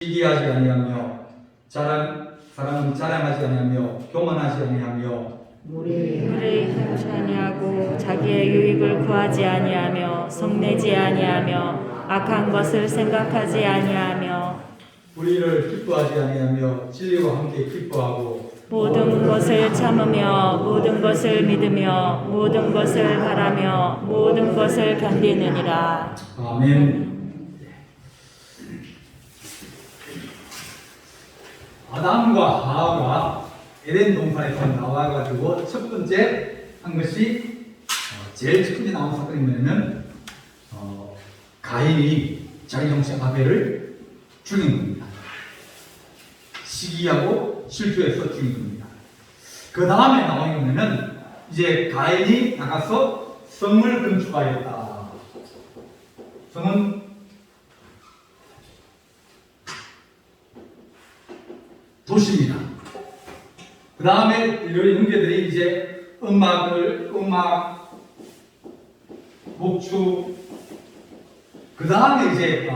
시기하지 아니하며 사람은 자랑하지 아니하며 교만하지 아니하며 물에 흐르지 아니하고 자기의 유익을 구하지 아니하며 성내지 아니하며 악한 것을 생각하지 아니하며 불의를 기뻐하지 아니하며 진리와 함께 기뻐하고 모든 것을 참으며 모든 것을 믿으며 모든 것을 바라며 모든 것을 견디느니라. 아멘. 아담과 하와가 에덴 동산에서 나와가지고 첫 번째 한 것이 제일 첫 번째 나온 사건이 뭐냐면 가인이 자기 형제 아벨을 죽인 겁니다. 시기하고 실수해서 죽인 겁니다. 그 다음에 나온 게 뭐냐면 이제 가인이 나가서 성을 건축하였다. 성은 도시입니다. 그 다음에 이런 형제들이 이제 음악, 목축, 그 다음에 이제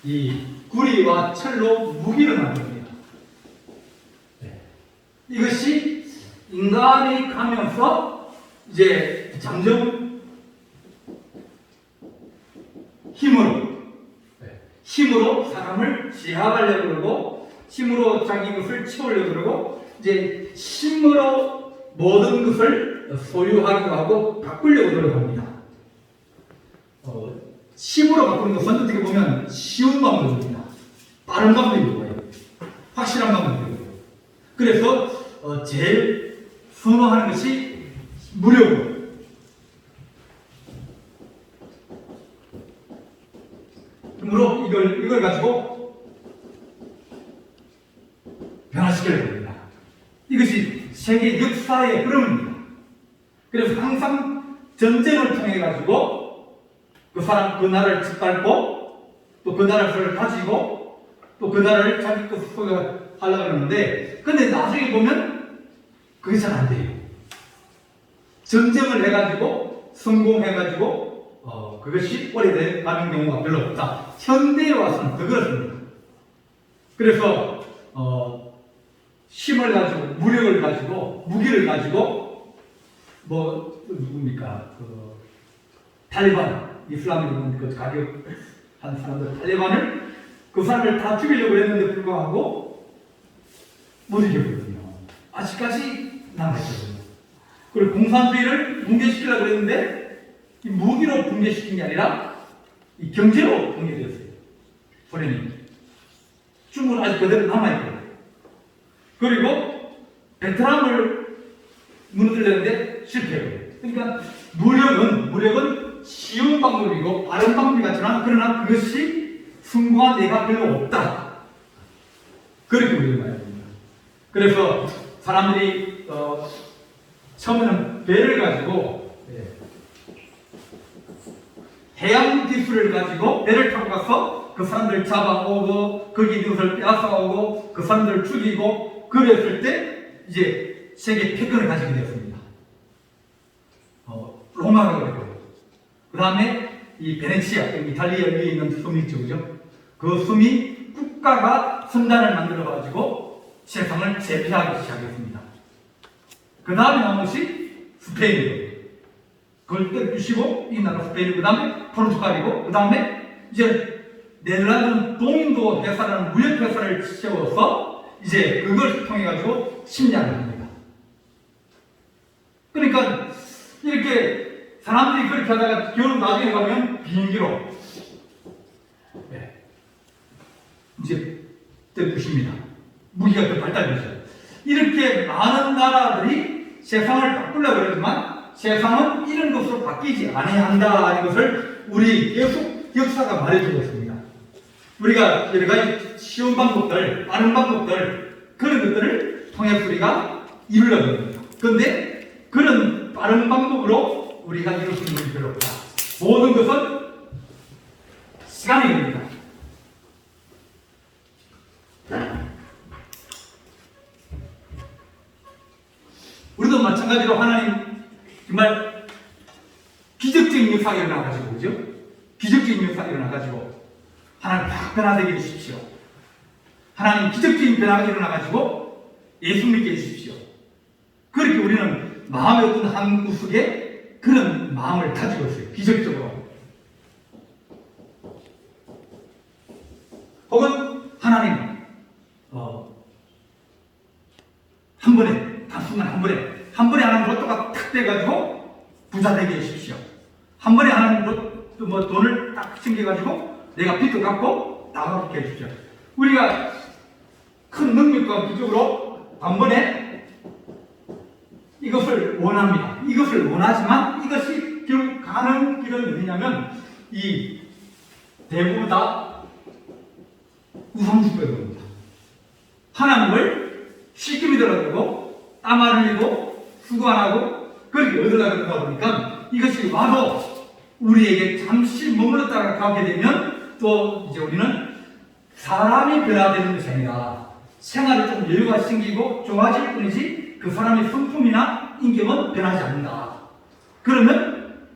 이 구리와 철로 무기를 만듭니다. 이것이 인간이 가면서 이제 점점 힘으로 사람을 제압하려고 그러고 힘으로 자기 것을 채우려고 그러고 이제 힘으로 모든 것을 소유하기도 하고 바꾸려고 노력합니다. 힘으로 바꾸는 것은 어떻게 보면 쉬운 방법입니다. 빠른 방법이고요. 확실한 방법이고요. 그래서 제일 선호하는 것이 무력으로. 그러므로 이걸 가지고 변화시키려고 합니다. 이것이 세계 역사의 흐름입니다. 그래서 항상 전쟁을 통해 가지고 그 사람 그 나라를 짓밟고 또 그 나라를 가지고 또 그 나라를 자기 것으로 소유하려고 하는데 근데 나중에 보면 그게 잘 안 돼요. 전쟁을 해가지고 성공해가지고 그것이 오래가는 경우가 별로 없다. 현대에 와서는 더 그렇습니다. 그래서 힘을 가지고 무력을 가지고 무기를 가지고 누굽니까 탈레반 이슬람이 그 가격한 사람들 탈레반을 그 사람을 다 죽이려고 했는데 불구하고 못 이겼거든요. 아직까지 남아있거든요. 그리고 공산주의를 붕괴시키려고 했는데 이 무기로 붕괴시킨 게 아니라 이 경제로 붕괴되었어요. 소련이. 중국은 아직 그대로 남아있거든요. 그리고 베트남을 무너뜨렸는데 실패해요. 그러니까 무력은 쉬운 방법이고 빠른 방법이 같지만 그러나 그것이 성공한 예가 별로 없다. 그렇게 우리가 말합니다. 그래서 사람들이 처음에는 배를 가지고 해양 기술을 가지고 배를 타고 가서 그 사람들 잡아오고 거기 있는 것을 빼앗아오고 그 사람들을 죽이고 그랬을 때 이제 세계 패권을 가지게 되었습니다. 로마가 그랬고요. 그 다음에 이 베네치아, 이탈리아 위에 있는 섬이 있죠, 그죠? 그 섬이 국가가 선단을 만들어가지고 세상을 제패하기 시작했습니다. 그 다음에 나온 것이 스페인이에요. 그걸 떼주시고 이 나라 스페인, 그 다음에 포르투갈이고 그 다음에 이제 네덜란드는 동인도 회사라는 무역 회사를 세워서 이제 그걸 통해 가지고 침략을 합니다. 그러니까 이렇게 사람들이 그렇게 하다가 겨울 나중에 가면 비행기로 이제 떼주십니다. 무기가 더 발달되죠. 이렇게 많은 나라들이 세상을 바꾸려고 그러지만 세상은 이런 것으로 바뀌지 않아야 한다는 것을 우리 계속 역사가 말해주고 있습니다. 우리가 여러 가지 쉬운 방법들, 빠른 방법들 그런 것들을 통해서 우리가 이루려고 합니다. 그런데 그런 빠른 방법으로 우리가 이룰 수 있는 게 별로 없다. 모든 것은 시간이 걸립니다. 우리도 마찬가지로 하나님 정말 기적적인 역사가 일어나가지고, 그죠? 기적적인 역사가 일어나가지고, 하나님 막 변화되게 해주십시오. 하나님 기적적인 변화가 일어나가지고 예수 믿게 해주십시오. 그렇게 우리는 마음의 어떤 한 구석에 그런 마음을 가지고 있어요. 기적적으로. 혹은 하나님 한 번에 단순한 한 번에 하나님 로또가 탁 돼가지고 부자 되게 해주십시오. 한 번에 하나님 로또 뭐 돈을 딱 챙겨가지고 내가 빚도 갚고 나가게 해주십시오. 우리가 큰 능력과 기적으로 단번에 이것을 원합니다. 이것을 원하지만 이것이 결국 가는 길은 어디냐면 이 대부분 다 우상숭배입니다. 하나님을 쉽게 믿으려고 땀 안 흘리고 수고 안 하고 그렇게 얻으려고 하다 보니까 이것이 와도 우리에게 잠시 머물렀다가 가게 되면 또 이제 우리는 사람이 변화되는 것이 아니라 생활에 좀 여유가 생기고 좋아질 뿐이지 그 사람의 성품이나 인격은 변하지 않는다. 그러면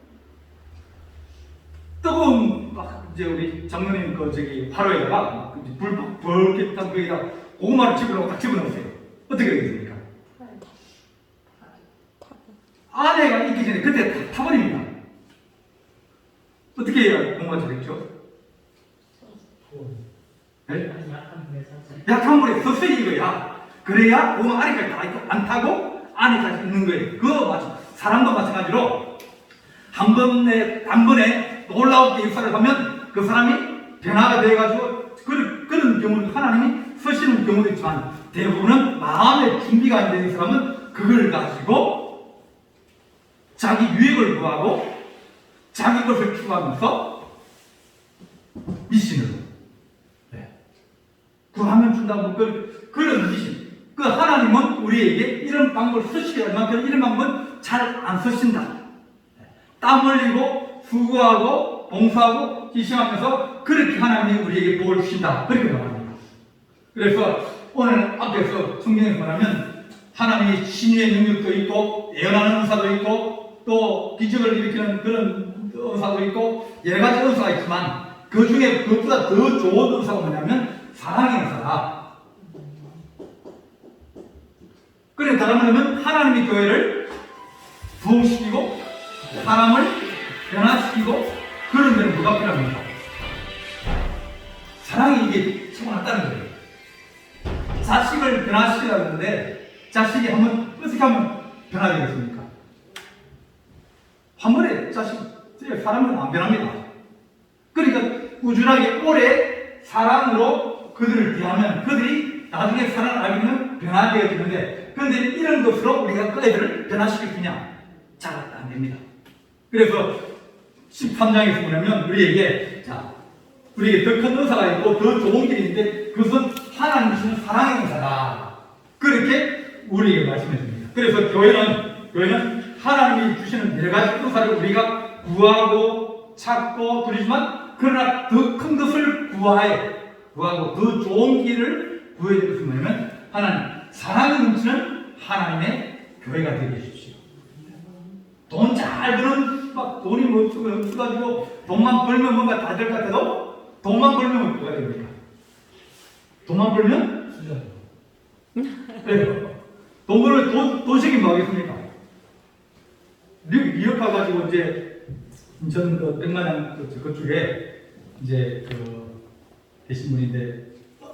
뜨거운 막 이제 우리 장로님 그 저기 화로에다가 불 벌게 딱 거기다 고구마를 집으라고 딱 집어넣으세요. 어떻게 되겠습니까? 아내가 있기 전에 그때 다 타버립니다. 어떻게 해야 고구마가 되겠죠? 네? 약한 물에 서서히 익어야 그래야 고구마 아래까지 다 안 타고 안에까지 있는 거예요. 그거 맞죠? 사람도 마찬가지로 단번에 놀라운 역사를 하면 그 사람이 변화가 되어가지고 그런 경우는 하나님이 쓰시는 경우도 있지만 대부분은 마음의 준비가 안 되는 사람은 그걸 가지고 자기 유익을 구하고 자기 것을 추구하면서 미신으로 구하면 준다고 그런 미신. 그 하나님은 우리에게 이런 방법을 쓰시려면 이런 방법은 잘 안 쓰신다. 땀 흘리고 수고하고 봉사하고 희생하면서 그렇게 하나님이 우리에게 복을 주신다. 그렇게 말합니다. 그래서 오늘 앞에서 성경에서 말하면 하나님이 신유의 능력도 있고 예언하는 은사도 있고 또 기적을 일으키는 그런 은사도 있고 여러 가지 은사가 있지만 그 중에 그것보다 더 좋은 은사가 뭐냐면 사랑의 은사다. 그래 다른 말하면 하나님이 교회를 부흥시키고 사람을 변화시키고 그런 데는 뭐가 필요합니까? 사랑이 이게 최고 낫다는 거예요. 자식을 변화시키려고 하는데 자식이 어떻게 하면 변화되겠습니까? 한 번에 사람은 안 변합니다. 그러니까 꾸준하게 오래 사랑으로 그들을 대하면 그들이 나중에 사랑을 알면 변화되어지는데 그런데 이런 것으로 우리가 그 애들을 변화시킬 수 있냐? 잘 안 됩니다. 그래서 13장에서 보면 우리에게 더 큰 은사가 있고 더 좋은 길이 있는데 그것은 하나님 주시는 사랑의 은사다. 그렇게 우리에게 말씀해 줍니다. 그래서 교회는 하나님이 주시는 여러 가지 은사를 우리가 구하고 찾고 드리지만 그러나 더 큰 것을 구하고 더 좋은 길을 구해야 될 것은 뭐냐면 하나님 사랑이 넘치는 하나님의 교회가 되게 해주십시오. 돈 잘 버는 돈이 뭐 없어가지고 돈만 벌면 뭔가 다 될 것 같아도 돈만 벌면 뭐가 됩니까? 돈만 벌면 네. 돈 벌면 돈 책임 뭐 하겠습니까? 미국 가가지고 이제 인천 그 백마장 그쪽에 이제 계신 분인데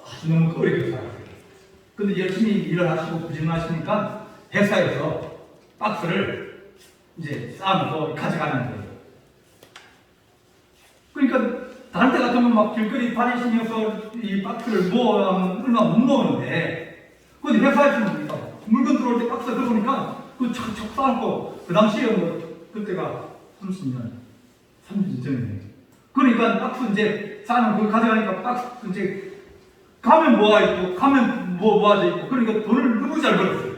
아주 너무 어렵게 살아요. 근데 열심히 일을 하시고 부지런하시니까 회사에서 박스를 이제 쌓아놓고 가져가는 거예요. 그러니까 다른 때 같으면 막 길거리 다니시면서 이 박스를 모으면 얼마 못 모으는데 근데 회사에서는 물건 들어올 때 박스 들어오니까 그 척척 쌓아놓고 그 당시에 그때가 30년 전이네. 그러니까 박스 이제 쌓아놓고 그걸 가져가니까 박스 이제 가면 뭐가 있고 가면 뭐가 있고 그러니까 돈을 너무 잘 벌었어요.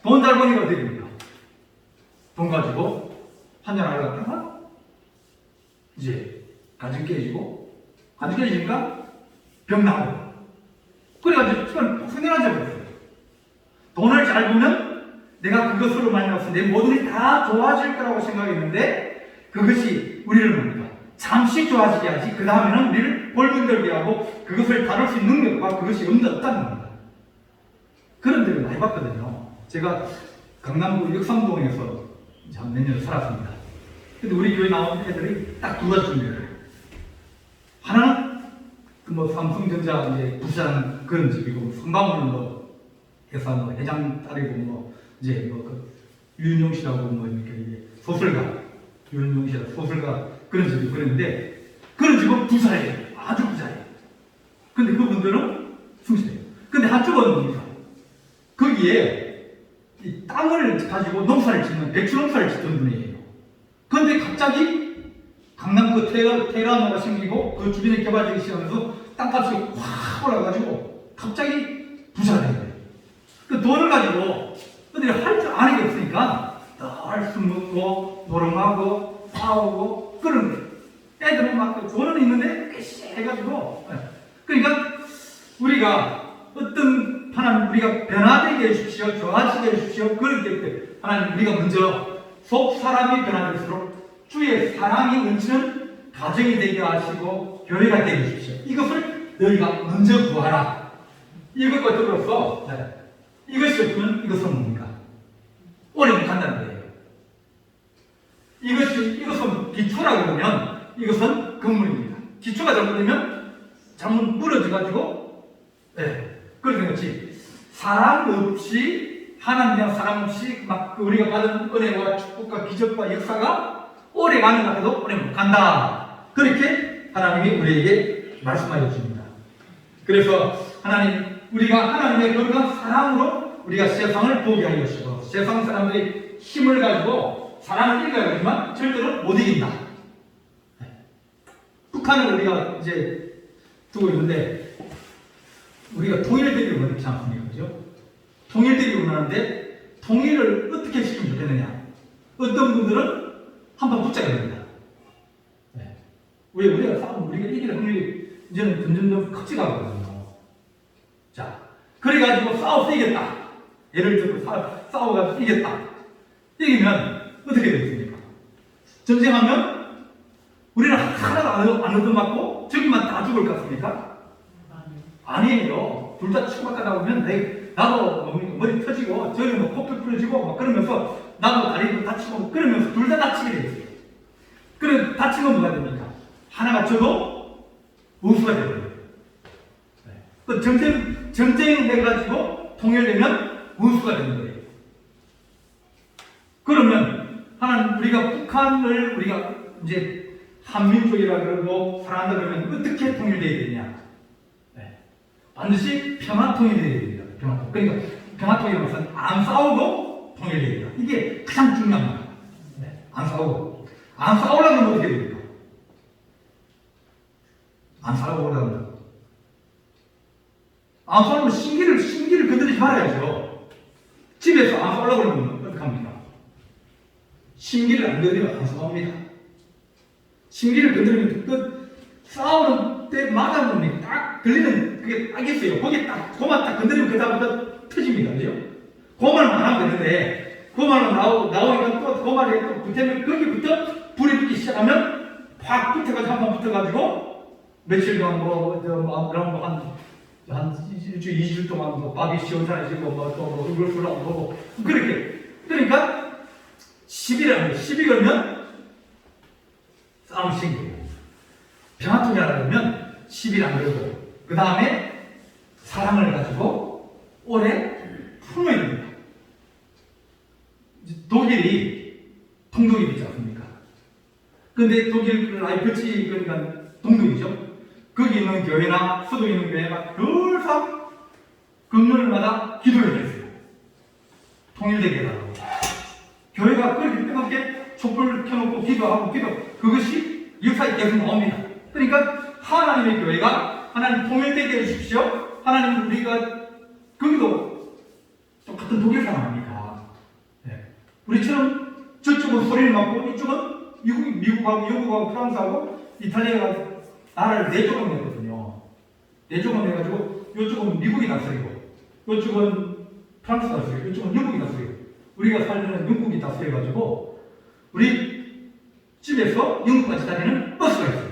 돈 잘 버니까 어떻게 됩니까? 돈 가지고 한잔 하려고 하다가 이제 가정 깨지니까 병 나고 그래가지고 시간 생겨나져 버렸어요. 돈을 잘 벌면 내가 그것으로 만나서 내 모든 일이 다 좋아질 거라고 생각했는데 그것이 우리를 뭡니까? 잠시 좋아지게 하지 그 다음에는 우리를 벌근들게 하고 그것을 다룰 수 있는 능력과 그것이 없다는 겁니다. 그런 데를 많이 봤거든요. 제가 강남구 역삼동에서 한 몇 년 살았습니다. 근데 우리 교회 나온 애들이 딱 두 가지 준비를 해요. 하나는 뭐 삼성전자 이제 부산 그런 집이고, 성방울 뭐 회사 뭐 회장 딸이고 뭐 이제 뭐그 유은용 씨라고 뭐 이렇게 소설가, 유은용 씨라 소설가 그런 집이 그랬는데, 그런 집은 부자예요. 아주 부자예요. 근데 그분들은 충실해요. 근데 한쪽은 뭡니까? 거기에 이 땅을 가지고 농사를 짓는, 배추 농사를 짓던 분이에요. 그런데 갑자기 강남 그 테헤란호가 생기고 그 주변에 개발되기 시작하면서 땅값이 확 올라가지고 갑자기 부자가 된 거예요. 그 돈을 가지고 그들이 할 줄 아는 게 없으니까 늘 술 먹고 노름하고 싸우고 그런 거예요. 애들은 막 돈은 있는데 깨시 해가지고. 그러니까 우리가 어떤 하나님 우리가 변화되게 해주십시오, 좋아지게 해주십시오. 그렇기 때문에 하나님 우리가 먼저 속 사람이 변화될수록 주의 사랑이 넘치는 가정이 되게 하시고 교회가 되게 해주십시오. 이것을 너희가 먼저 구하라. 이것과 더불어서 이것이 없으면 이것은 뭡니까? 오래 못 간다는 거예요. 이것은 기초라고 그러면 이것은 건물입니다. 기초가 잘못되면 잘못 무너져가지고 그런 거지. 사랑 없이 하나님이랑 사랑 없이 막 우리가 받은 은혜와 축복과 기적과 역사가 오래 가는가 해도 오래 못 간다. 그렇게 하나님이 우리에게 말씀하여 주십니다. 그래서 하나님 우리가 하나님의 거룩한 사랑으로 우리가 세상을 보게 하여 주시고, 세상 사람들이 힘을 가지고 사랑을 이겨야지만 절대로 못 이긴다. 북한을 우리가 이제 두고 있는데 우리가 통일되기를 원치 않습니까? 그죠? 통일되기를 원하는데 통일을 어떻게 시키면 좋겠느냐? 어떤 분들은 한번 붙잡아야 됩니다. 왜 우리가 싸우면 우리가 이길 확률이 이제는 점점 커져가거든요. 자, 그래가지고 싸워서 이겼다. 예를 들어 싸워가지고 이겼다. 이기면 어떻게 되겠습니까? 전쟁하면 우리는 하나도 안 얻어맞고 저기만 다 죽을 것 같습니까? 아니에요. 둘 다 치고받다 나오면 나도 머리 터지고 저기 뭐 코피 부러지고 막 그러면서 나도 다리도 다치고 그러면서 둘 다 다치게 되겠어요. 그래 다치면 뭐가 됩니까? 하나가 져도 우수가 되거든요. 그 전쟁해가지고 통일되면 우수가 되는 거예요. 그러면 하나님 우리가 북한을 우리가 이제 한민족이라 그러고 사랑한다 그러면 어떻게 통일되어야 되냐? 반드시 평화 통일되어야 됩니다. 평화. 그러니까 평화 통일은 것은 안 싸우고 통일되어야 됩니다. 이게 가장 중요합니다. 안 싸우고. 안 싸우려면 어떻게 됩니까? 안 싸우려면. 안 싸우면 신기를 건드리지 말아야죠. 집에서 안 싸우려고 그러면 어떻게 합니까? 신기를 안 건드리면 안 싸웁니다. 신기를 건드리면 싸우는 때마다 보면 딱 걸리는 그게 딱 있어요. 거기 딱, 고만 딱 건드리면 그다음부터 터집니다. 그죠? 고만을 안 하면 되는데, 고만을 나오니까 또 고만에 또 붙으면 거기부터 불이 붙기 시작하면 확 붙어가지고 한번 붙어가지고 며칠 동안 한 일주일, 2주 동안 밥이 시원찮아지고 또 얼굴 풀어보고 그렇게. 그러니까 시비 걸면 싸움 생겨요. 평화통일하려 면 시비를 안 걸고 그 다음에 사랑을 가지고 오래 품어야 됩니다. 독일이 동독이 있지 않습니까? 근데 독일 라이프치 그러니까 동독이죠. 거기 있는 교회나 수도에 있는 교회가 늘상 금요일마다 기도를 했어요. 통일되게 해달라고. 교회가 그렇게 뜨겁게 촛불 켜놓고 기도하고 그것이 역사에 계속 나옵니다. 그러니까 하나님의 교회가 하나님 통일되게 해주십시오. 하나님 우리가 거기도 똑같은 독일 사람 아닙니까? 우리처럼 저쪽은 소리를 맞고 이쪽은 미국하고 영국하고 프랑스하고 이탈리아가 나라를 네 조각 냈거든요. 네 조각 내가지고 이쪽은 미국이 다스리고 이쪽은 프랑스 다스리고 이쪽은 영국이 다스리고 우리가 살던 영국이 다스려가지고 우리 집에서 영국까지 다니는 버스가 있어요.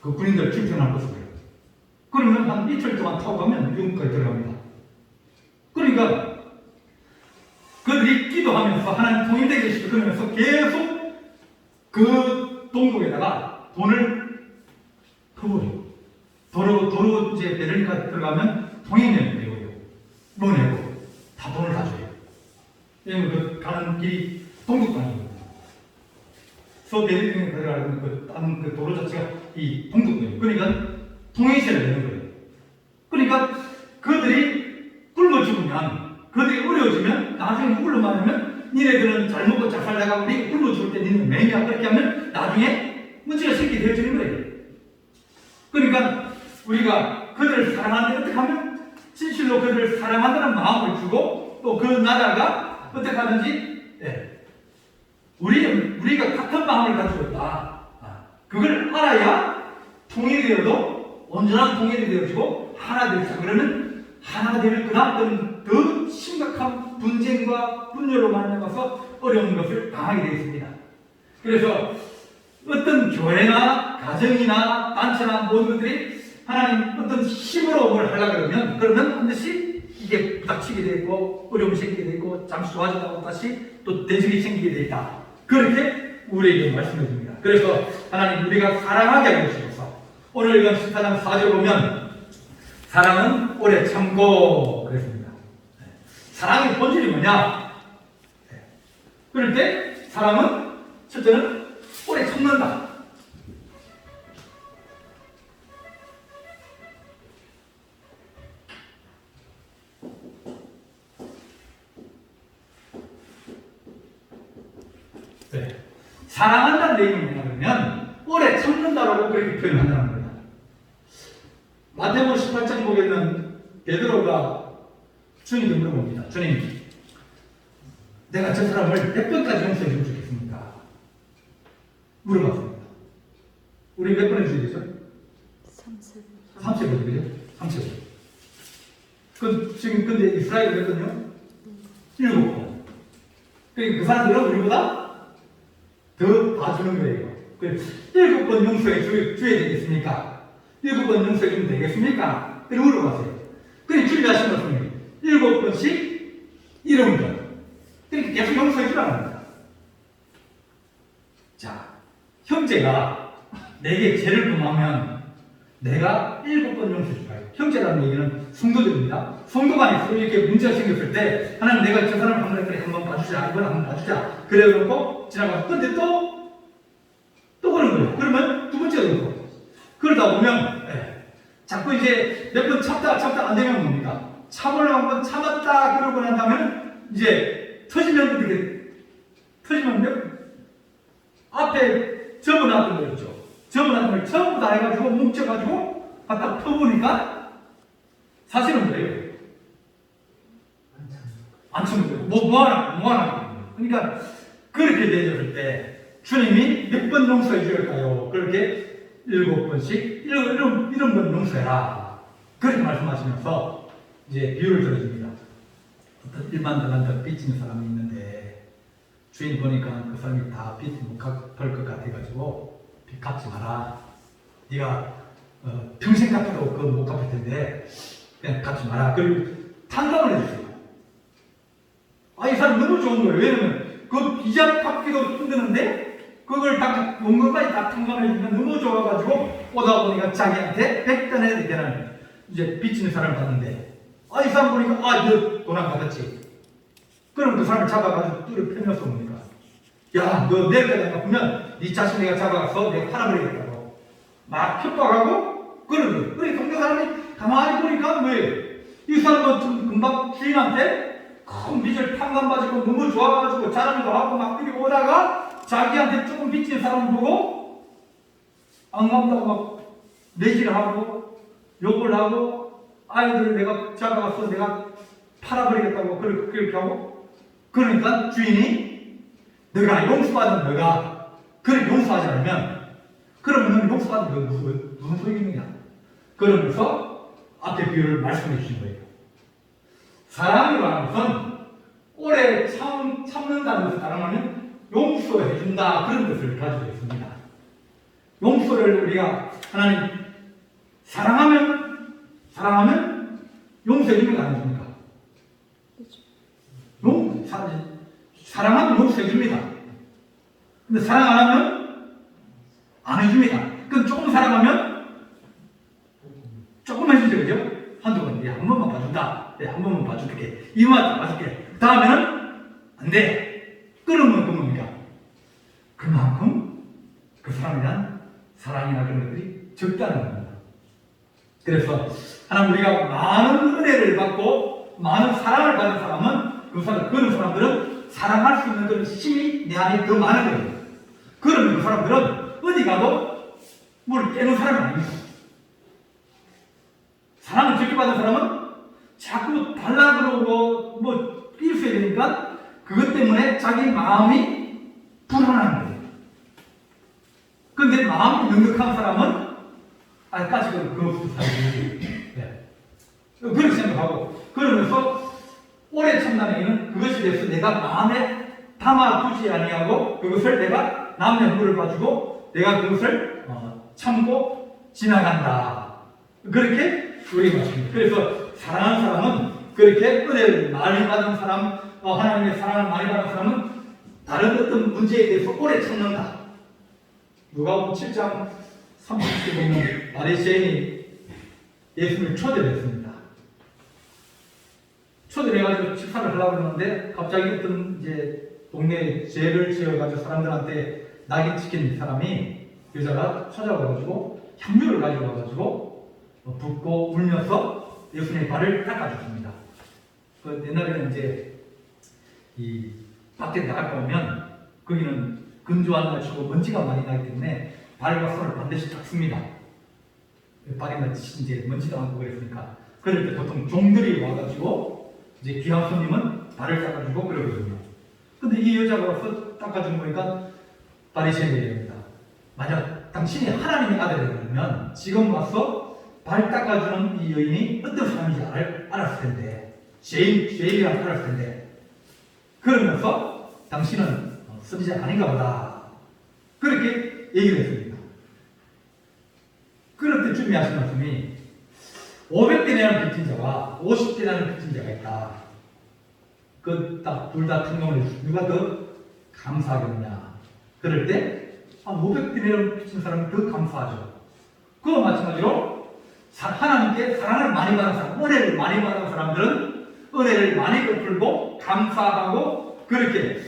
그 군인들 출퇴근하는 버스가요. 그러면 한 이틀 동안 타고 가면 영국까지 들어갑니다. 그러니까 그들이 기도하면서 하나님 통일되게 해주시고 그러면서 계속 그 동국에다가 돈을 퍼버려요. 도로 이제 베를린까지 들어가면 통행료를 내고요. 뭐 내고 다 돈을 다 줘요. 왜냐면 그 가는 길이 동독방이거든요. 서베를린에 들어가는 그 도로 자체가 이 동독방이에요. 그러니까 통행세를 내는 거예요. 그러니까 그들이 굶어 죽으면, 그들이 어려워지면, 나중에 누굴로 말하면 니네들은 잘 먹고 잘 살다가 우리 굶어 죽을 때 니는 매냐 그렇게 하면 나중에 문제가 생기게 되어지는 거예요. 그러니까 우리가 그들을 사랑하는데 어떻게 하면 진실로 그들을 사랑한다는 마음을 주고 또 그 나라가 어떻게 하든지 우리가 같은 마음을 가지고 있다. 그걸 알아야 통일이 되어도 온전한 통일이 되어지고 하나 될 수. 그러면 하나가 되면 그다음부터는 더 심각한 분쟁과 분열로 만나서 어려운 것을 당하게 되어 있습니다. 그래서 어떤 교회나 가정이나 단체나 모든 것들이 하나님 어떤 힘으로 뭘 하려고 그러면 반드시 이게 부닥치게 되고 어려움이 생기게 되고 잠시 좋아졌다고 다시 또 대적이 생기게 되어 있다. 그렇게 우리에게 말씀해 줍니다. 그래서 하나님 우리가 사랑하게 하고 주셔서 오늘 이건 14장 4절 보면 사랑은 오래 참고 그랬습니다. 사랑의 본질이 뭐냐? 그럴 때 사랑은 첫째는 오래 참는다. 사랑한다는 얘기는 뭐냐면 오래 참는다라고 그렇게 표현한다는 겁니다. 마태복음 18장 보게는 베드로가 주님께 물어봅니다. 주님, 내가 저 사람을 몇 번까지 용서해 주면 좋겠습니까? 물어봤습니다. 우리 몇 번 해주셔야 되죠? 30번, 그죠? 30번. 지금 근데 이스라엘 몇 번요? 7번. 그러니까 그 사람들은 우리보다 더 봐주는 거예요. 7번 용서해 줘야 되겠습니까? 7번 용서해 주면 되겠습니까? 그리고 물어봤어요. 그러니까 주님이 하신 말씀이 7번씩 7번. 그러니까 계속 용서해 주라는 겁니다. 자, 형제가 내게 죄를 범하면 내가 7번 용서해 줄까요? 형제라는 얘기는 성도들입니다. 성도 간에서 이렇게 문제가 생겼을 때 하나님 내가 저 사람을 한번 봐주자, 이번 한번 봐주자 그래 놓고 지나가서 근데 또 그런 거예요. 그러면 두 번째가 그렇고 그러다 보면 자꾸 이제 몇 번 참다 안 되면 뭡니까? 참으려고 한번 참았다 그러고 난 다음에 이제 터지면 어떻게 터지면 앞에 접어놨던 거 있죠. 접어놨던 걸 전부 다 해가지고 뭉쳐가지고 갖다 퍼보니까 사실은 뭐예요? 안 참는 거예요. 뭐 하나. 그러니까 그렇게 되었을 때 주님이 몇 번 용서해 주실까요? 그렇게 7번씩 이런 번 용서해라. 그렇게 말씀하시면서 이제 비유를 들어줍니다. 어떤 일반적인 빚진 사람이 있는데 주인 보니까 그 사람이 다 빚 못 갚을 것 같아가지고 빚 갚지 마라. 네가 평생 갚아도 그거 못 갚을 텐데 그냥 갚지 마라. 그리고 탕감을 해주세요. 이 사람 너무 좋은 거예요. 왜냐면 그 이자 갚기도 힘드는데 그걸 다 원금까지 다 탕감해주면 너무 좋아가지고 오다 보니까 자기한테 100단 해야 되는 이제 빚지는 사람을 봤는데 이 사람 보니까 너 돈 안 갚았지. 그럼 그 사람을 잡아가지고 뚜를 펴면서 뭡니까? 야, 너 내일까지 안 갚으면 네 자신 내가 잡아가서 내가 팔아버리겠다고 막 협박하고 그러는 거예요. 그러니까 동네 사람이 가만히 보니까 왜 이 사람은 좀 금방 주인한테 큰 빚을 탕감받고 너무 좋아가지고 자랑도 하고 막 이렇게 오다가 자기한테 조금 빚진 사람 보고 안 갚다고 막 내질을 하고 욕을 하고 아이들을 내가 잡아가서 내가 팔아버리겠다고 그렇게 하고 그러니까 주인이 너가 용서받은 너가 그걸 용서하지 않으면 그러면 너는 용서받은 거 무슨 소용이 있느냐 그러면서 앞에 비유를 말씀해 주신 거예요. 사랑이라는 것은 오래 참는다는 것을 따르면 용서해준다 그런 것을 가지고 있습니다. 용서를 우리가 하나님 사랑하면 용서해주는 거 아닙니까? 사랑하면 용서해줍니다. 근데 사랑 안 하면 안 해줍니다. 그럼 조금 사랑하면 조금 해주죠, 그죠? 한두 번, 한 번만 봐준다. 한 번만 봐줄게. 이만 봐줄게. 다음에는 안 돼. 그러면 그 뭡니까? 그만큼 그 사람에 대한 사랑이나 그런 것들이 적다는 겁니다. 그래서 하나님 우리가 많은 은혜를 받고 많은 사랑을 받는 사람은 그런 사람들은 사랑할 수 있는 그런 힘이 내 안에 더 많은 거예요. 그러면 그 사람들은 어디 가도 뭘 깨는 사람이 아닙니다. 사랑을 적게 받은 사람은 자꾸 달라 그러고 뭐 일수해야 되니까 그것 때문에 자기 마음이 불안한 거예요. 그런데 마음이 넉넉한 사람은 아직까지 그것부터 살고 네. 그렇게 생각하고 그러면서 오래 참나에는 그것에 대해서 내가 마음에 담아두지 아니하고 그것을 내가 남의 물을 봐주고 내가 그것을 참고 지나간다. 그렇게 우리가 말씀입니다. 그래서 사랑하는 사람은 그렇게 은혜를 많이 받은 사람, 하나님의 사랑을 많이 받은 사람은 다른 어떤 문제에 대해서 오래 참는다. 누가복음 7장 30절에 보면 바리새인이 예수님을 초대했습니다. 초대를 해가지고 식사를 하려고 그러는데 갑자기 어떤 이제 동네에 죄를 지어가지고 사람들한테 낙인 찍힌 사람이 여자가 찾아와가지고 향유를 가지고 와가지고 붓고 울면서 예수님의 발을 닦아줬습니다. 그 옛날에는 이제 이 밖에 나갔다 오면 거기는 건조한 날씨고 먼지가 많이 나기 때문에 발과 손을 반드시 닦습니다. 발에 이제 먼지도 많고 그랬으니까 그럴 때 보통 종들이 와가지고 이제 귀한 손님은 발을 닦아주고 그러거든요. 근데 이 여자가 와서 닦아준 거니까 바리새인이 됩니다. 만약 당신이 하나님의 아들이라면 지금 와서 발 닦아주는 이 여인이 어떤 사람인지 알았을 텐데 죄인이라고 알았을 텐데 그러면서 당신은 선지자 아닌가 보다 그렇게 얘기를 했습니다. 그럴 때쯤에 하신 말씀이 500대나리온 빚진 자와 50대나리온 빚진 자가 있다. 그 딱 둘 다 평론을 해주시고 누가 더 감사하겠느냐. 그럴 때 500대나리온 빚진 사람이 더 감사하죠. 그와 마찬가지로 하나님께 사랑을 많이 받은 사람, 은혜를 많이 받은 사람들은 은혜를 많이 베풀고 감사하고 그렇게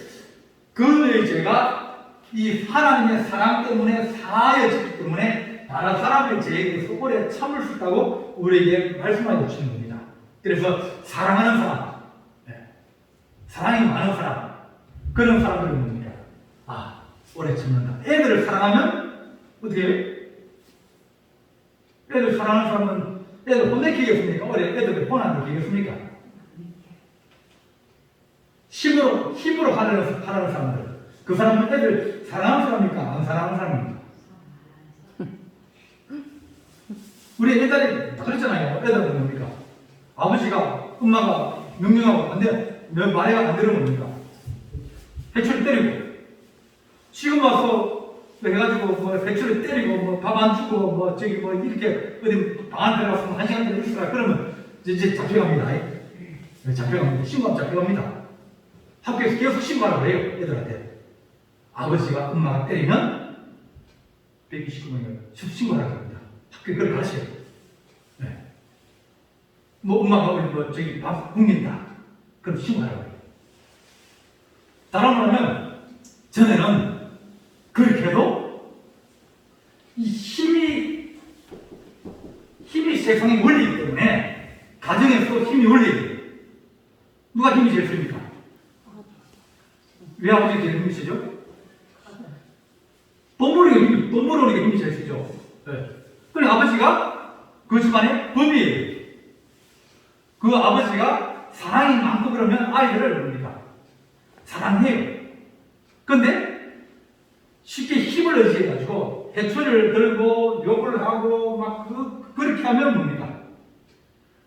그의 죄가 이 하나님의 사랑 때문에 사하여지기 때문에 다른 사람의 죄에 대해서 오래 참을 수 있다고 우리에게 말씀하여 주시는 겁니다. 그래서 사랑하는 사람, 사랑이 많은 사람, 그런 사람들은 뭡니까? 오래 참는다. 애들을 사랑하면 어떻게 해요? 애들 사랑하는 사람은 애들 혼내키겠습니까? 애들 혼 안 내키겠습니까? 힘으로 하라는 사람들. 그 사람은 애들 사랑하는 사람입니까? 안 사랑하는 사람입니까? 우리 옛날에 그랬잖아요. 애들은 뭡니까? 아버지가, 엄마가 명령하고 안 돼. 말해가 안 되는 겁니까? 배추를 때리고. 지금 와서 해가지고 배추를 때리고 밥 안 주고 이렇게 어디 방 안 들어가서 1시간 정도 있으라 그러면 이제 잡혀갑니다. 잡혀갑니다. 신고하면 잡혀갑니다. 학교에서 계속 신고하라고 해요. 애들한테. 아버지가 엄마가 때리면 129명이면 신고하라고 합니다. 학교에 그걸 가르쳐요. 엄마가 밥 굶긴다. 그럼 신고하라고 해요. 다른 말하면 전에는 그렇게 해도 이 힘이 세상의 원리이기 때문에 가정에서 힘이 원리예요. 누가 힘이 제일 셉니까? 왜 아버지가 제일 힘이 세죠? 돈 벌어오는 게 힘이 제일 세죠. 그래 아버지가 그 집안의 법이에요. 그 아버지가 사랑이 많고 그러면 아이들을 뭡니까? 사랑해요. 그런데 쉽게 힘을 의지해가지고 해초를 들고 욕을 하고 그렇게 하면 뭡니까?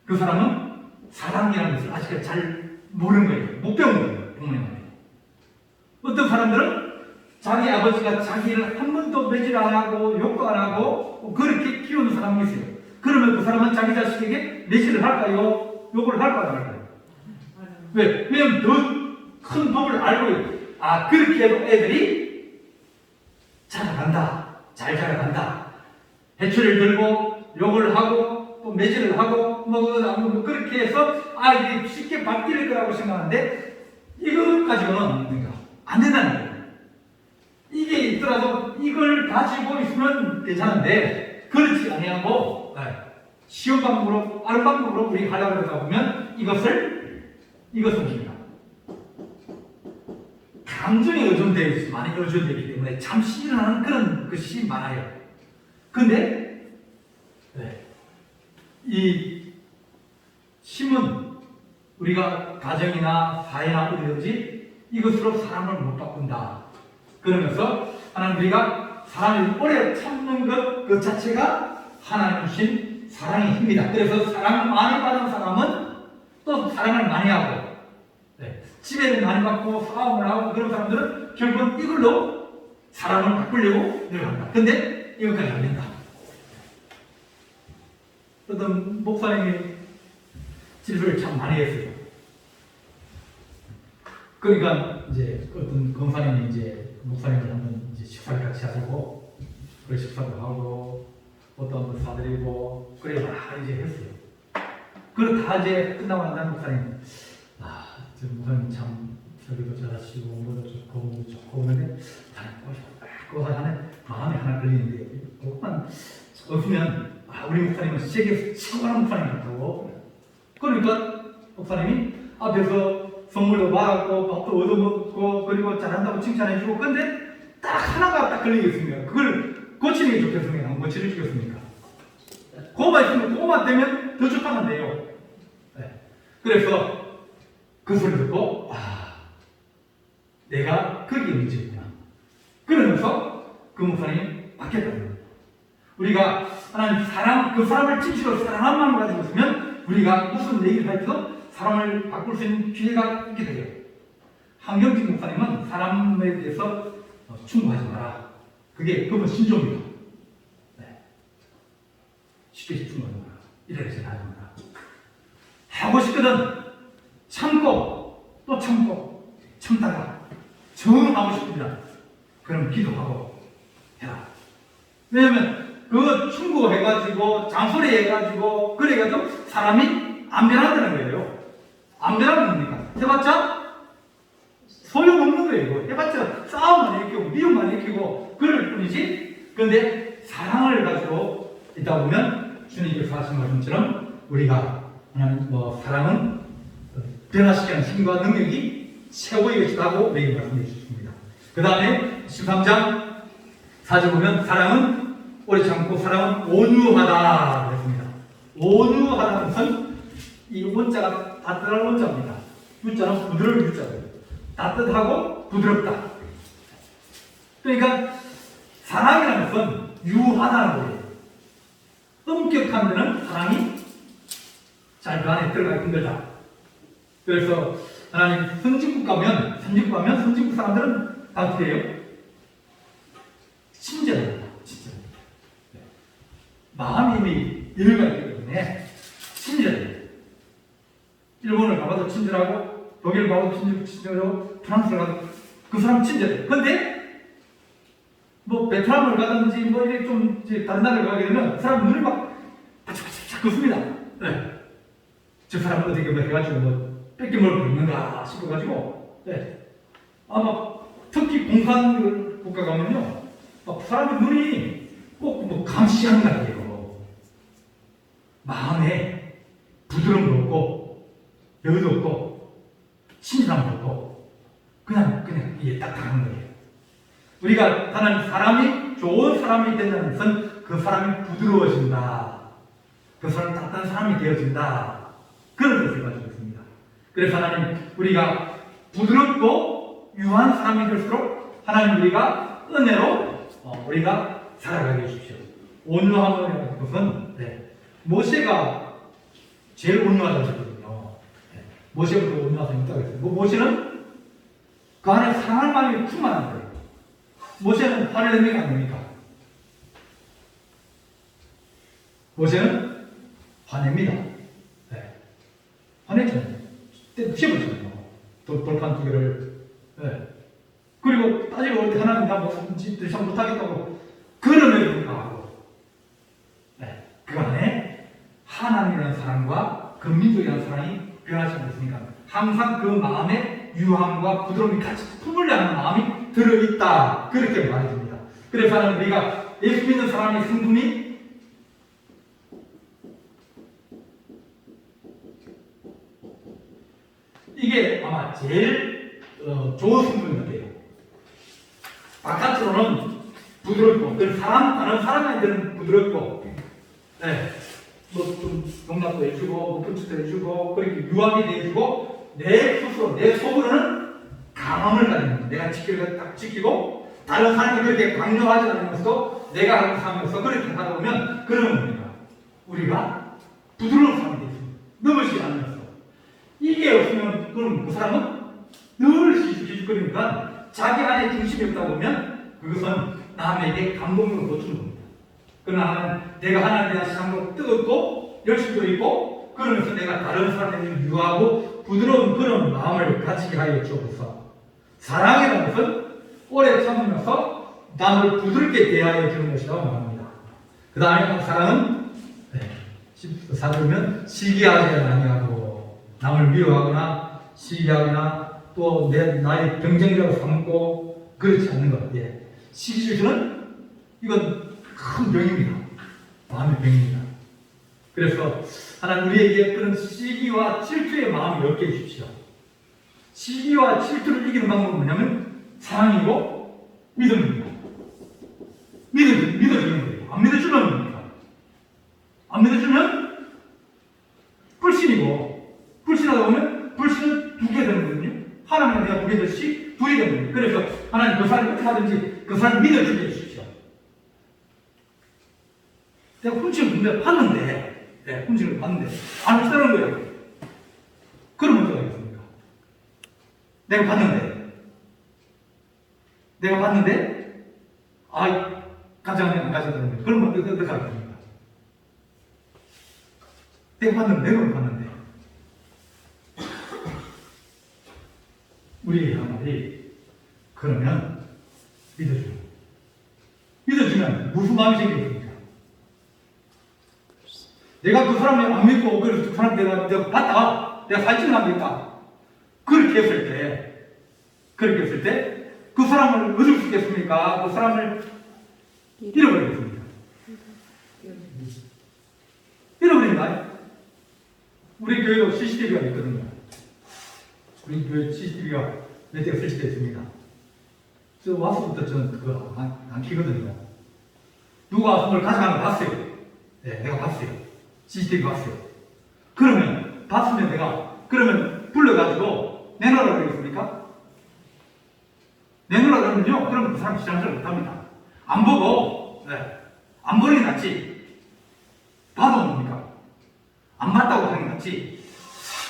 그 사람은 사랑이라는 것을 아직까지 잘 모르는 거예요. 못 배운 거예요. 부모님한테. 어떤 사람들은 자기 아버지가 자기를 한 번도 매질 안 하고 욕도 안 하고 그렇게 키우는 사람이 있어요. 그러면 그 사람은 자기 자식에게 매질을 할까요? 욕을 할까요? 안 할까요? 왜? 왜냐면 더 큰 법을 알고 있어요. 아, 그렇게 해도 애들이 자라간다. 잘 자라간다. 해초를 들고 욕을 하고 또 매질을 하고 뭐 그렇게 해서 아, 이게 쉽게 바뀔 거라고 생각하는데 이것 가지고는 안 된다는 거예요. 이게 있더라도 이걸 가지고 있으면 괜찮은데 그렇지 아니하고 쉬운 방법으로 빠른 방법으로 우리 하려고 하다 보면 이것은 뭡니까? 감정에 많이 의존되기 때문에 잠시 일어나는 그런 것이 많아요. 근데 이 힘은 우리가 가정이나 사회나 어디든지 이것으로 사람을 못 바꾼다. 그러면서 하나님 우리가 사람이 오래 참는 것 그 자체가 하나님 주신 사랑의 힘이다. 그래서 사랑 많이 받은 사람은 또 사랑을 많이 하고 지배를 많이 받고 싸움을 하고 그런 사람들은 결국은 이걸로 사람을 바꾸려고 노력한다. 근데 이것까지 안 된다. 어떤 목사님이 질서를 참 많이 했어요. 그러니까 이제 어떤 검사님이 이제 목사님을 한번 이제 식사를 같이 하자고 그래 식사도 하고 어떤 분 사드리고 그래 막 이제 했어요. 그리고 다 이제 끝나고 난 다음에 목사님 저 목사님 참 설교도 잘하시고 뭐도 좋고 그런데 그 하나에 마음에 하나 걸리는데 그것만 없으면 우리 목사님은 세계에서 최고한 목사님 같다고. 그러니까 목사님이 앞에서 선물도 받았고 밥도 얻어먹고 그리고 잘한다고 칭찬해주고 근데 딱 하나가 딱 걸리겠습니다. 그걸 고치는 게 좋겠습니까? 안 고치는 게 좋겠습니까? 그거만 있으면 그거만 되면 더 좋다면 돼요. 그래서 그 소리 듣고 내가 거기에 문제구나. 그러면서 그 목사님이 바뀌었다는 거예요. 우리가 하나님 그 사람을 진실로 사랑한 마음을 가지고 있으면 우리가 무슨 얘기를 할 때도 사람을 바꿀 수 있는 기회가 있게 돼요. 한경직 목사님은 사람에 대해서 충고하지 마라. 그건 신종이다. 쉽게 충고하지 마라. 이렇게 생각하지 마라. 하고 싶거든 참고 또 참고 참다가 정하고 싶으면 그럼 기도하고 해라. 왜냐면 그거 충고해가지고 장소리해가지고 그래가지고 사람이 안 변한다는 거예요. 안 변하는 겁니까? 해봤자 소용없는 거예요. 이거. 해봤자 싸움만 일으키고 미움만 일으키고 그럴 뿐이지. 그런데 사랑을 가지고 있다 보면 주님께서 하신 말씀처럼 우리가 사랑은 변화시키는 힘과 능력이 최고의 것이라고 매일 말씀해 주셨습니다. 그 다음에 13장 4절 보면 사랑은 오래 참고 사랑은 온유하다 그랬습니다. 온유하다는 것은 이 원자가 따뜻한 원자입니다. 유자는 부드러운 유자예요. 따뜻하고 부드럽다. 그러니까 사랑이라는 것은 유하다는 거예요. 엄격한 데는 사랑이 잘 그 안에 들어가기 힘들다. 그래서 하나님 선진국 가면 선진국 사람들은 다 어떻게 해요? 친절합니다. 친절. 마음이 여유가 있기 때문에 친절해요. 일본을 가봐도 친절하고 독일 가봐도 친절하고 프랑스를 가도 그 사람 친절해요. 근데 뭐 베트남을 가든지 뭐 이렇게 좀 이제 다른 나라를 가게 되면 그 사람 눈이 막 바짝바짝 긋습니다. 저 사람은 어떻게 뭐 해가지고 뭐 뺏김을 부르는가 싶어가지고 아마 특히 공산 국가 가면요 막 사람의 눈이 꼭 뭐 감시하는 거 아니에요. 마음에 부드러움도 없고 여유도 없고 친절함도 없고 그냥 이게 딱 다른 거예요. 우리가 하나님 사람이 좋은 사람이 된다는 것은 그 사람이 부드러워진다. 그 사람이 따뜻한 사람이 되어진다. 그런 뜻을 가지고 있습니다. 그래서 하나님 우리가 부드럽고 유한 사람이 될수록 하나님 우리가 은혜로 우리가 살아가게 해주십시오. 온유함이라는 것은 모세가 제일 온유하다고 했거든요. 모세보다 온유한 사람이 있다고 했어요. 모세는 그 안에 사랑을 많이 충만한 거예요. 모세는 화를 냅니까 안 냅니까? 모세는 화냅니다. 네. 화냈죠. 피해버렸잖아요. 돌판 두 개를. 네. 그리고 따지고 올 때 하나님 나 더 이상 못하겠다고 그럼에도 불구하고 네. 그 안에 하나님이라는 사랑과 그 민족이라는 사랑이 변하지 않습니까? 항상 그 마음에 유함과 부드러움이 같이 품으려 하는 마음이 들어있다. 그렇게 말해줍니다. 그래서 하나님 우리가 예수 믿는 사람의 성품이 이게 아마 제일 좋은 성품인 것 같아요. 바깥으로는 부드럽고, 다른 사람한테는 부드럽고, 네, 뭐좀 농락도 해주고, 뭐 punch도 해주고, 그렇게 유하게 해주고, 내 스스로, 내 속으로는 강함을 가지는 거예요. 내가 지킬 거 딱 지키고, 다른 사람이 그렇게 강요하지 않으면서도 내가 하는 삶에서 그렇게 하다 보면, 그러면 우리가 부드러운 사람이 되겠습니다. 넘어지지 않으면서. 이게 없으면, 그럼 그 사람은 늘 기죽거리니까 자기 안에 중심이 없다 보면 그것은 남에게 감동으로 보주는 겁니다. 그러나 내가 하나님에 대한 사랑도 뜨겁고 열심도 있고 그러면서 내가 다른 사람에게 유하고 부드러운 그런 마음을 가지게 하여 주옵소서. 사랑이라는 것은 오래 참으면서 남을 부드럽게 대하여 주는 것이라고 말합니다. 그 다음에 사랑은 14절이면 시기하지 아니하고 남을 미워하거나 시기하거나 또 나의 경쟁자로 삼고 그렇지 않는 것. 예. 시기질투는 이건 큰 병입니다. 마음의 병입니다. 그래서 하나님 우리에게 그런 시기와 질투의 마음을 얻게 해주십시오. 시기와 질투를 이기는 방법은 뭐냐면 사랑이고 믿음입니다. 믿어주는 거예요. 안 믿어주면 뭡니까? 안 믿어주면 불신이고 불신하다 보면 불신은 두게 되는 거거든요. 하나님과 내가 두게 되듯이 둘이 되는 거예요. 그래서 하나님 그 사람이 어떻게 하든지 그 사람 믿어주게 해주십시오. 내가 훈증을 봤는데, 네, 훈증을 봤는데 안 따르는 거예요. 그럼 어떻게 하겠습니까? 내가 봤는데 가져가냐 안 가져가는 거예요. 그러면 어떻게 하겠습니까? 내가 봤는데 우리 한마디 그러면 믿어주면 무슨 마음이 생기겠습니까? 내가 그 사람을 안 믿고 그래서 그 사람 내가 봤다 내가 사진을 안 믿다 그렇게 했을 때 그 사람을 얻을 수 있겠습니까? 그 사람을 잃어버리겠습니까? 잃어버린다. 우리 교회도 CCTV가 있거든요. 우리 교회 CCTV가 몇 대가 설치되어 있습니다. 저 와서부터 저는 그거 안 키거든요. 누가 와서 그걸 가져가는 걸 봤어요. 네, 내가 봤어요. CCTV 봤어요. 그러면 그러면 불러가지고 내놓으라고 그러겠습니까? 내놓으라고 그러면요. 그러면 그 사람 지장을 못합니다. 안 보고, 안 보는 게 낫지. 봐도 뭡니까? 안 봤다고 하는 게 낫지.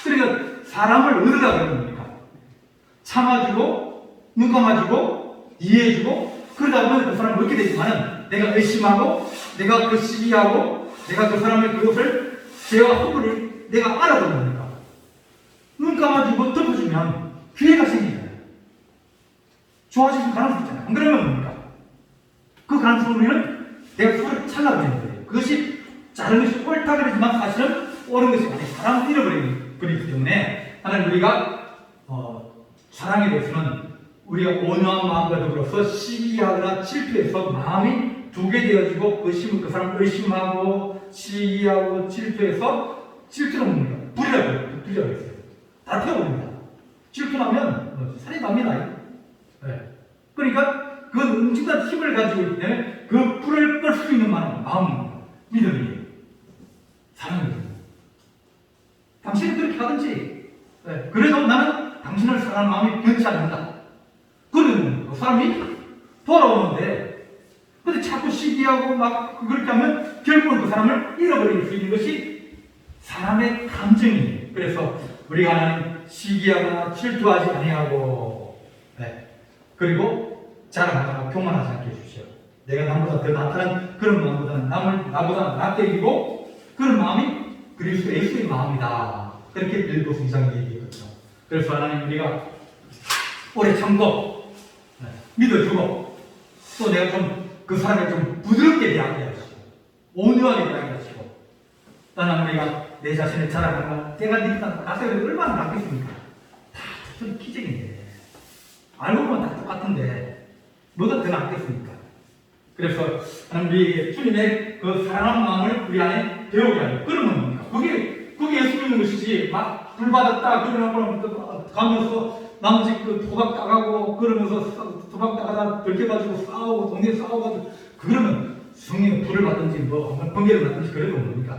그러니까 사람을 얻으라고 하는 겁니까? 참아주고, 눈 감아주고, 이해해주고, 그러다 보면 그 사람을 얻게 되지만은 내가 의심하고, 내가 그 시기하고, 내가 그 사람의 그것을 죄와 허물을 내가 알아보는 겁니까? 눈 감아주고 덮어주면 기회가 생기잖아요. 좋아지는 가능성이 있잖아요. 안 그러면 뭡니까? 그 가능성은 내가 그걸 잘라버리는 거예요. 그것이 자른 것이 옳다 그러지만 사실은 옳은 것이 아니고 사람을 잃어버리기 때문에 하나님 우리가 사랑에 대해서는 우리가 온유한 마음과 더불어서 시기하거나 질투해서 마음이 두게 되어지고 그 사람을 의심하고 시기하고 질투해서 질투는 뭡니까? 불이라고 했어요. 다 태워버립니다. 질투나면 살이 납니다. 네. 그러니까 그 엄청난 힘을 가지고 있기 때문에 그 불을 끌 수 있는 마음, 믿음이 사랑입니다. 당신이 그렇게 하든지, 그래도 나는 당신을 사랑하는 마음이 변치 않는다. 그러면 그 사람이 돌아오는데, 근데 자꾸 시기하고 막 그렇게 하면 결국은 그 사람을 잃어버릴 수 있는 것이 사람의 감정이에요. 그래서 우리가 하나님 시기하거나 질투하지 아니하고, 그리고 자랑하거나 교만하지 않게 해주십시오. 내가 남보다 더 낫다는 그런 마음보다는 남을 나보다 낫게 여기고 그런 마음이 그리스도 예수의 마음이다. 그렇게 빌립보서 2장에 얘기했거든요. 그래서 하나님 우리가 오래 참고 믿어주고 또 내가 좀 그 사람을 좀 부드럽게 대하게 하시고 온유하게 대하게 하시고 또는 우리가 내 자신을 자랑하는 내가 니보다 나서 얼마나 낫겠습니까? 다 좀 기적인데 알고 보면 다 똑같은데 뭐가 더 낫겠습니까? 그래서 하나님 우리 주님의 그 사랑하는 마음을 우리 안에 배우게 하려. 그러면 뭡니까? 그게 예수 믿는 것이지 막 불받았다 그러고 가면서 나머지 그 도박 따가고 그러면서 도박 따가다 들켜가지고 싸우고 동네 싸우고 그러면 성령의 불을 받든지 뭐 번개를 받든지 그런 건 뭡니까?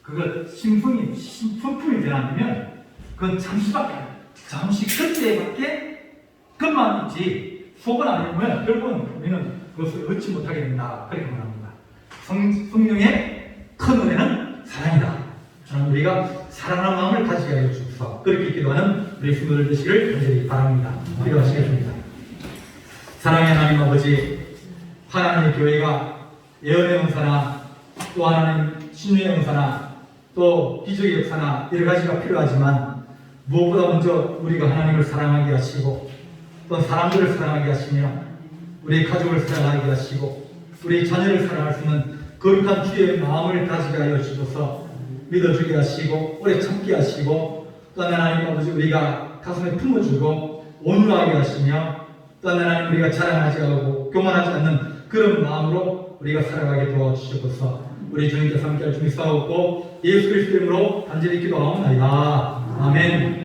그거 신품이 되나면 그건 잠시밖에 안 돼요. 잠시 그때밖에 끝만 있지 속은 아니면 결국은 우리는 그것을 얻지 못하게 된다. 그렇게 말합니다. 성령의 큰 은혜는 사랑이다. 저는 우리가 사랑하는 마음을 가지게 하여 주옵소서. 그렇게 기도하는 우리 성도들 되시기를 간절히 바랍니다. 기도하시겠습니다. 사랑의 하나님 아버지, 하나님의 교회가 예언의 은사나 또 하나님 신유의 은사나 또 기적의 역사나 여러 가지가 필요하지만 무엇보다 먼저 우리가 하나님을 사랑하게 하시고 또 사람들을 사랑하게 하시며 우리 가족을 사랑하게 하시고 우리 자녀를 사랑할 수 있는 거룩한 주의 마음을 가지게 하여 주셔서 믿어주게 하시고 오래 참게 하시고 또 하나님 아버지 우리가 가슴에 품어주고 온유하게 하시며 또 하나님 우리가 자랑하지 않고 교만하지 않는 그런 마음으로 우리가 살아가게 도와주시옵소서. 우리 주님께서 함께할 주님 싸웠고 예수 그리스도 이름으로 간절히 기도하옵나이다. 아멘.